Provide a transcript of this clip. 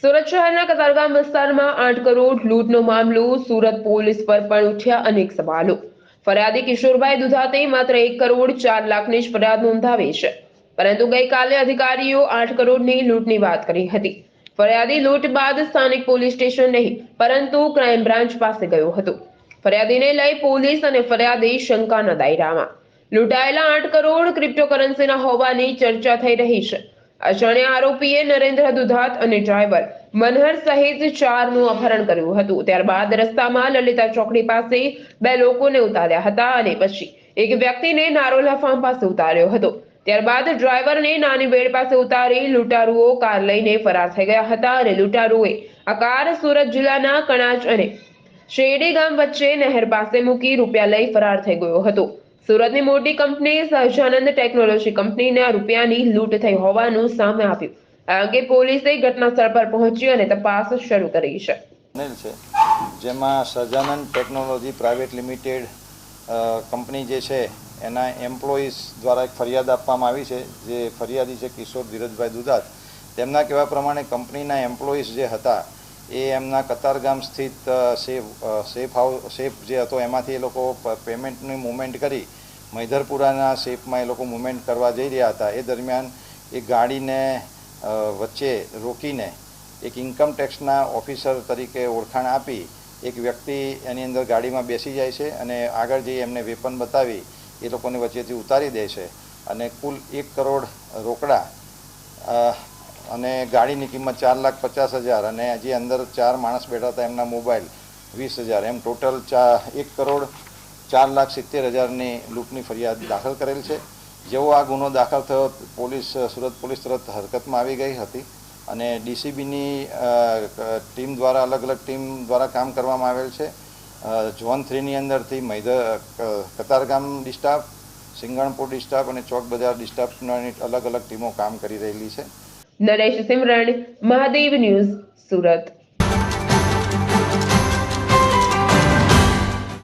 સુરત શહેરના કતારગામ વિસ્તારમાં 8 કરોડ લૂંટનો મામલો. સુરત પોલીસ પર પણ ઉઠ્યા અનેક સવાલો. ફરિયાદી કિશોરભાઈ દુધાતે માત્ર 1 કરોડ 4 લાખની જ ફરિયાદ નોંધાવી છે, પરંતુ ગઈકાલે અધિકારીઓ 8 કરોડની લૂંટની વાત કરી હતી. ફરિયાદી લૂંટ બાદ સ્થાનિક પોલીસ સ્ટેશન નહીં પરંતુ ક્રાઇમ બ્રાન્ચ પાસે ગયો હતો. ફરિયાદીને લઈ પોલીસ અને ફરિયાદી શંકાના દાયરામાં. લૂંટાયેલા 8 કરોડ ક્રિપ્ટોકરન્સીના હોવાની ચર્ચા થઈ રહી છે. અજાણ્યા આરોપીએ નરેન્દ્ર દુધાત અને ડ્રાઈવર મનહર સહિત 4નું અપહરણ કર્યું હતું. ત્યારબાદ રસ્તામાં લલિતા ચોકડી પાસે 2 લોકોને ઉતાર્યા હતા અને પછી એક વ્યક્તિને નારોલા ફાર્મ પાસે ઉતાર્યો હતો. ત્યારબાદ ડ્રાઈવરને નાની બેડ પાસે ઉતારી લૂંટારુઓ કાર લઈને ફરાર થઈ ગયા હતા અને લૂંટારુઓએ આ કાર સુરત જિલ્લાના કણાજ અને શેરડી ગામ વચ્ચે નહેર પાસે મૂકી રૂપિયા લઈ ફરાર થઈ ગયો હતો. સુરતની મોટી કંપની સહજાનંદ ટેકનોલોજી કંપનીના રૂપિયાની લૂંટ થઈ હોવાનું સામે આવ્યું. આ અંગે પોલીસે ઘટના સ્થળ પર પહોંચી અને તપાસ શરૂ કરી છે. જેમાં Sahajanand technology private limited company જે છે એના એમ્પ્લોઈઝ દ્વારા એક ફરિયાદ આપવામાં આવી છે. જે ફરિયાદી છે કિશોર ધીરજભાઈ દુધાત. તેમના કહેવા પ્રમાણે કંપનીના એમ્પ્લોઈઝ જે હતા એ એમના કતારગામ સ્થિત સેફ જે હતો એમાંથી એ લોકો પેમેન્ટની મુવમેન્ટ કરી મૈધરપુરાના સેફમાં એ લોકો મુવમેન્ટ કરવા જઈ રહ્યા હતા. એ દરમિયાન એ ગાડીને વચ્ચે રોકીને એક ઇન્કમ ટેક્સના ઓફિસર તરીકે ઓળખાણ આપી એક વ્યક્તિ એની અંદર ગાડીમાં બેસી જાય છે અને આગળ જઈ એમને વેપન બતાવી એ લોકોને વચ્ચેથી ઉતારી દે છે અને કુલ 1 કરોડ રોકડા અને ગાડીની કિંમત 4,50,000 અને જે અંદર 4 માણસ બેઠા હતા એમના મોબાઈલ 20,000 એમ ટોટલ 1 કરોડ 4,70,000ની લૂંટની ફરિયાદ દાખલ કરેલ છે. જેવો આ ગુનો દાખલ થયો સુરત પોલીસ તરત હરકતમાં આવી ગઈ હતી અને ડીસીબીની ટીમ દ્વારા અલગ અલગ ટીમ દ્વારા કામ કરવામાં આવેલ છે. ઝોન 3ની અંદરથી કતારગામ ડિસ્ટાફ, સિંગણપુર ડિસ્ટાફ અને ચોક બજાર ડિસ્ટાફની અલગ અલગ ટીમો કામ કરી રહેલી છે. નરેશ સિમરણ, મહાદેવ ન્યૂઝ, સુરત.